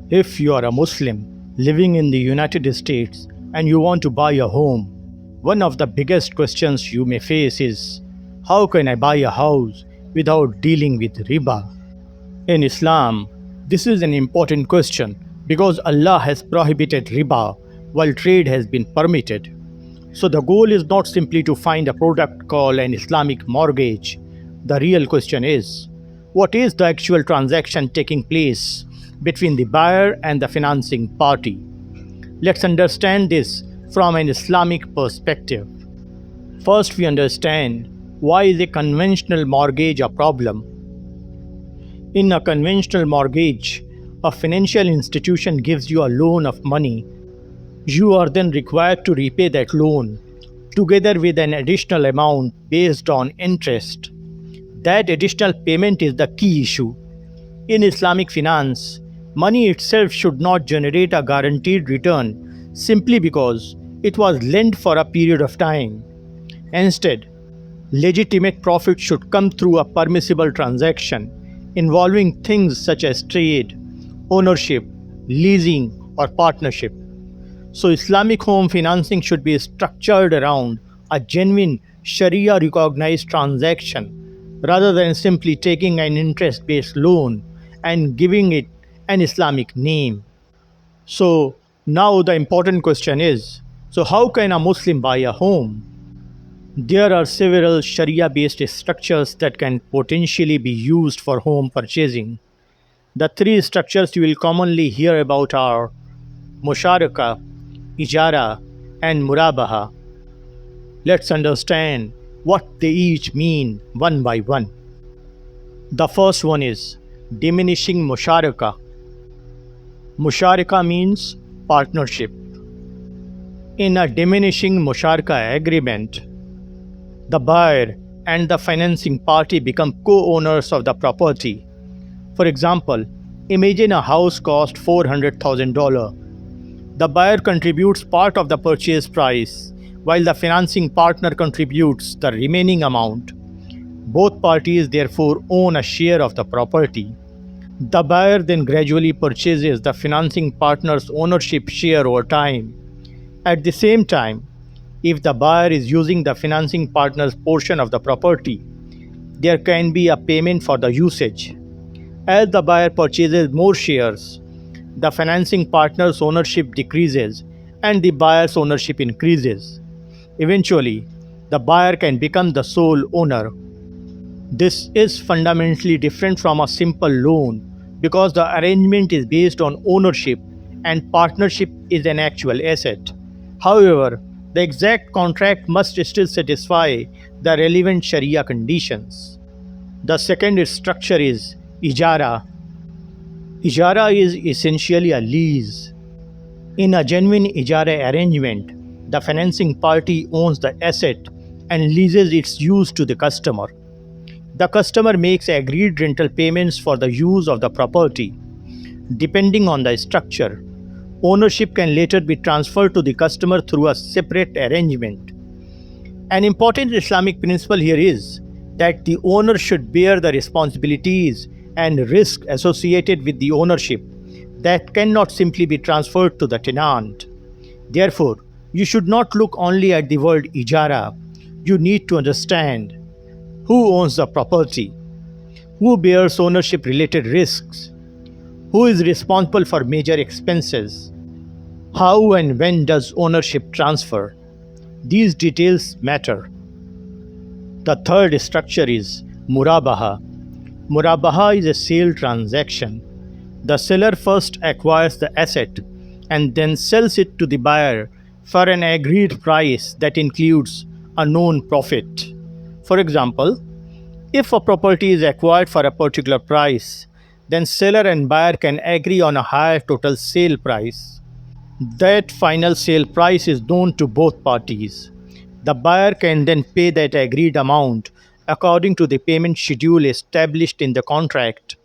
If you are a Muslim living in the United States and you want to buy a home, one of the biggest questions you may face is, how can I buy a house without dealing with riba? In Islam, this is an important question because Allah has prohibited riba while trade has been permitted. So the goal is not simply to find a product called an Islamic mortgage. The real question is, what is the actual transaction taking place between the buyer and the financing party? Let's understand this from an Islamic perspective. First, we understand why is a conventional mortgage a problem. In a conventional mortgage, a financial institution gives you a loan of money. You are then required to repay that loan together with an additional amount based on interest. That additional payment is the key issue. In Islamic finance, money itself should not generate a guaranteed return simply because it was lent for a period of time. Instead, legitimate profit should come through a permissible transaction involving things such as trade, ownership, leasing, or partnership. So, Islamic home financing should be structured around a genuine Sharia recognized transaction rather than simply taking an interest based loan and giving it an Islamic name. So, now the important question is, so how can a Muslim buy a home? There are several Sharia based structures that can potentially be used for home purchasing. The three structures you will commonly hear about are Musharaka, Ijara, and Murabaha. Let's understand what they each mean one by one. The first one is diminishing Musharaka. Musharaka means partnership. In a diminishing Musharaka agreement, the buyer and the financing party become co owners of the property. For example, imagine a house cost $400,000. The buyer contributes part of the purchase price, while the financing partner contributes the remaining amount. Both parties therefore own a share of the property. The buyer then gradually purchases the financing partner's ownership share over time. At the same time, if the buyer is using the financing partner's portion of the property, there can be a payment for the usage. As the buyer purchases more shares, the financing partner's ownership decreases and the buyer's ownership increases. Eventually, the buyer can become the sole owner. This is fundamentally different from a simple loan because the arrangement is based on ownership and partnership is an actual asset. However, the exact contract must still satisfy the relevant Sharia conditions. The second structure is Ijara. Ijara is essentially a lease. In a genuine Ijara arrangement, the financing party owns the asset and leases its use to the customer. The customer makes agreed rental payments for the use of the property. Depending on the structure, ownership can later be transferred to the customer through a separate arrangement. An important Islamic principle here is that the owner should bear the responsibilities and risk associated with the ownership that cannot simply be transferred to the tenant. Therefore, you should not look only at the word ijara. You need to understand who owns the property, who bears ownership related risks, who is responsible for major expenses, how and when does ownership transfer. These details matter. The third structure is Murabaha. Murabaha is a sale transaction. The seller first acquires the asset and then sells it to the buyer for an agreed price that includes a known profit. For example, if a property is acquired for a particular price, then seller and buyer can agree on a higher total sale price. That final sale price is known to both parties. The buyer can then pay that agreed amount according to the payment schedule established in the contract.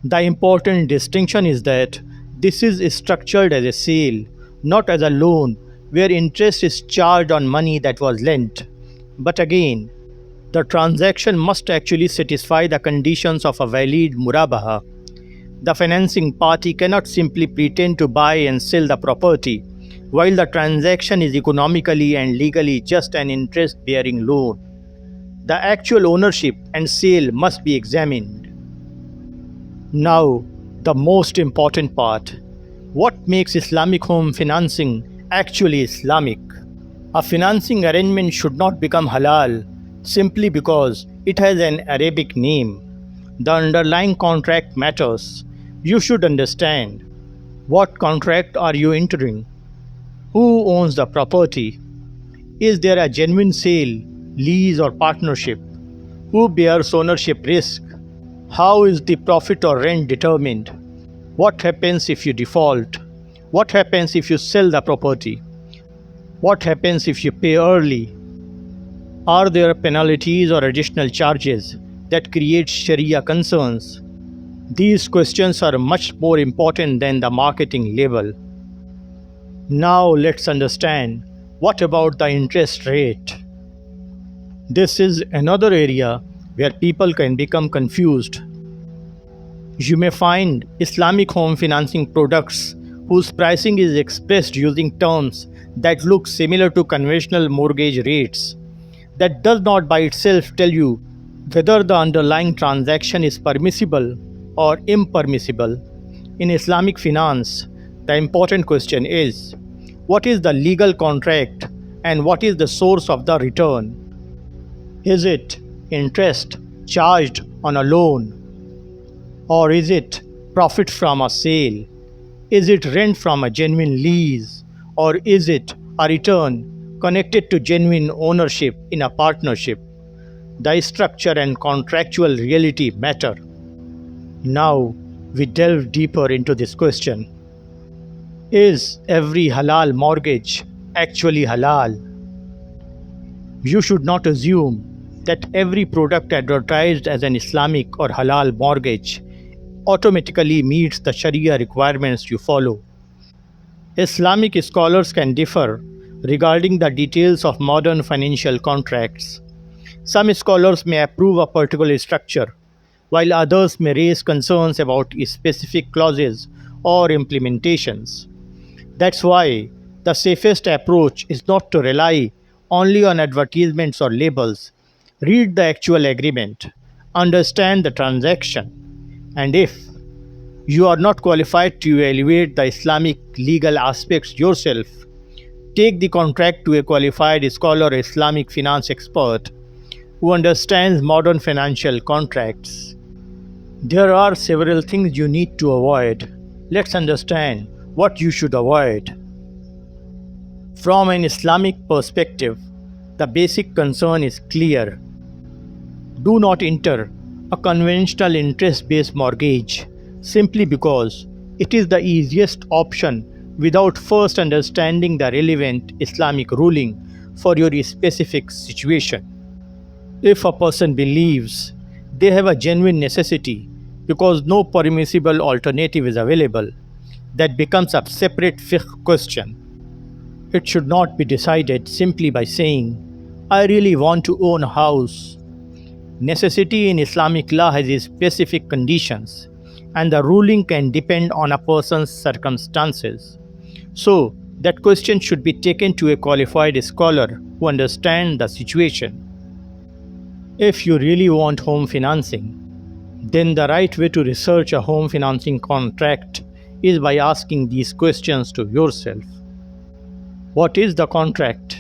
The important distinction is that this is structured as a sale, not as a loan where interest is charged on money that was lent. But again, the transaction must actually satisfy the conditions of a valid murabaha. The financing party cannot simply pretend to buy and sell the property, while the transaction is economically and legally just an interest bearing loan. The actual ownership and sale must be examined. Now, the most important part: what makes Islamic home financing actually Islamic? A financing arrangement should not become halal simply because it has an Arabic name. The underlying contract matters. You should understand: what contract are you entering? Who owns the property? Is there a genuine sale, lease, or partnership? Who bears ownership risk? How is the profit or rent determined? What happens if you default? What happens if you sell the property? What happens if you pay early? Are there penalties or additional charges that create Sharia concerns? These questions are much more important than the marketing label. Now let's understand: what about the interest rate? This is another area where people can become confused. You may find Islamic home financing products whose pricing is expressed using terms that look similar to conventional mortgage rates. That does not by itself tell you whether the underlying transaction is permissible or impermissible. In Islamic finance, the important question is: what is the legal contract and what is the source of the return? Is it interest charged on a loan? Or is it profit from a sale? Is it rent from a genuine lease? Or is it a return connected to genuine ownership in a partnership? The structure and contractual reality matter. Now we delve deeper into this question: is every halal mortgage actually halal? You should not assume that every product advertised as an Islamic or halal mortgage automatically meets the Sharia requirements you follow. Islamic scholars can differ regarding the details of modern financial contracts. Some scholars may approve a particular structure, while others may raise concerns about specific clauses or implementations. That's why the safest approach is not to rely only on advertisements or labels. Read the actual agreement, understand the transaction, and if you are not qualified to evaluate the Islamic legal aspects yourself, take the contract to a qualified scholar or Islamic finance expert who understands modern financial contracts. There are several things you need to avoid. Let's understand what you should avoid. From an Islamic perspective, the basic concern is clear. Do not enter a conventional interest based mortgage simply because it is the easiest option without first understanding the relevant Islamic ruling for your specific situation. If a person believes they have a genuine necessity because no permissible alternative is available, that becomes a separate fiqh question. It should not be decided simply by saying, I really want to own a house. Necessity in Islamic law has its specific conditions, and the ruling can depend on a person's circumstances. So, that question should be taken to a qualified scholar who understands the situation. If you really want home financing, then the right way to research a home financing contract is by asking these questions to yourself. What is the contract?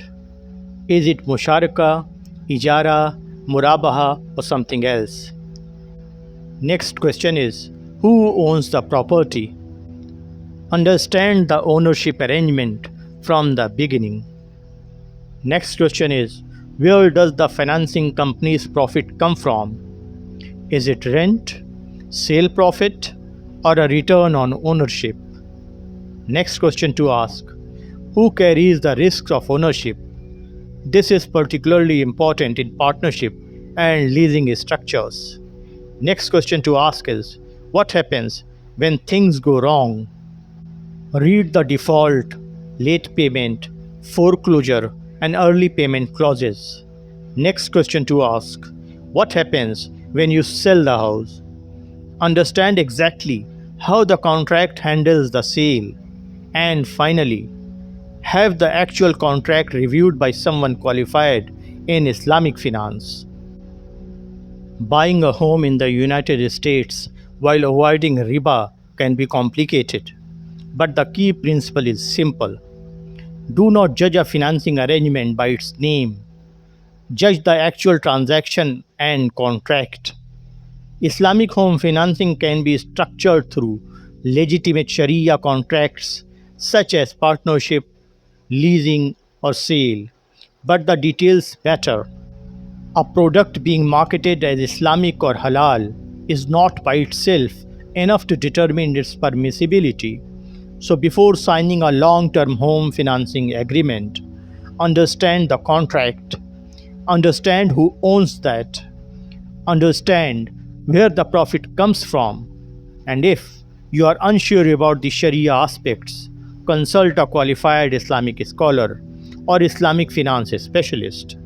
Is it musharaka, ijara, murabaha, or something else? Next question is, who owns the property? Understand the ownership arrangement from the beginning. Next question is, where does the financing company's profit come from? Is it rent, sale profit, or a return on ownership? Next question to ask, who carries the risks of ownership? This is particularly important in partnership and leasing structures. Next question to ask is, what happens when things go wrong? Read the default, late payment, foreclosure, and early payment clauses. Next question to ask, what happens when you sell the house? Understand exactly how the contract handles the sale, and finally, have the actual contract reviewed by someone qualified in Islamic finance. Buying a home in the United States while avoiding riba can be complicated, but the key principle is simple. Do not judge a financing arrangement by its name. Judge the actual transaction and contract. Islamic home financing can be structured through legitimate Sharia contracts such as partnership, leasing, or sale, but the details matter. A product being marketed as Islamic or halal is not by itself enough to determine its permissibility. So, before signing a long term home financing agreement, understand the contract, understand who owns that, understand where the profit comes from, and if you are unsure about the Sharia aspects, consult a qualified Islamic scholar or Islamic finance specialist.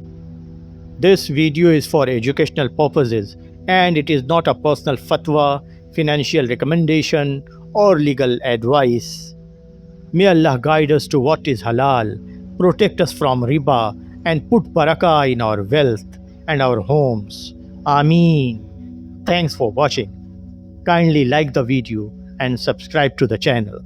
This video is for educational purposes and it is not a personal fatwa, financial recommendation, or legal advice. May Allah guide us to what is halal, protect us from riba, and put barakah in our wealth and our homes. Ameen. Thanks for watching. Kindly like the video and subscribe to the channel.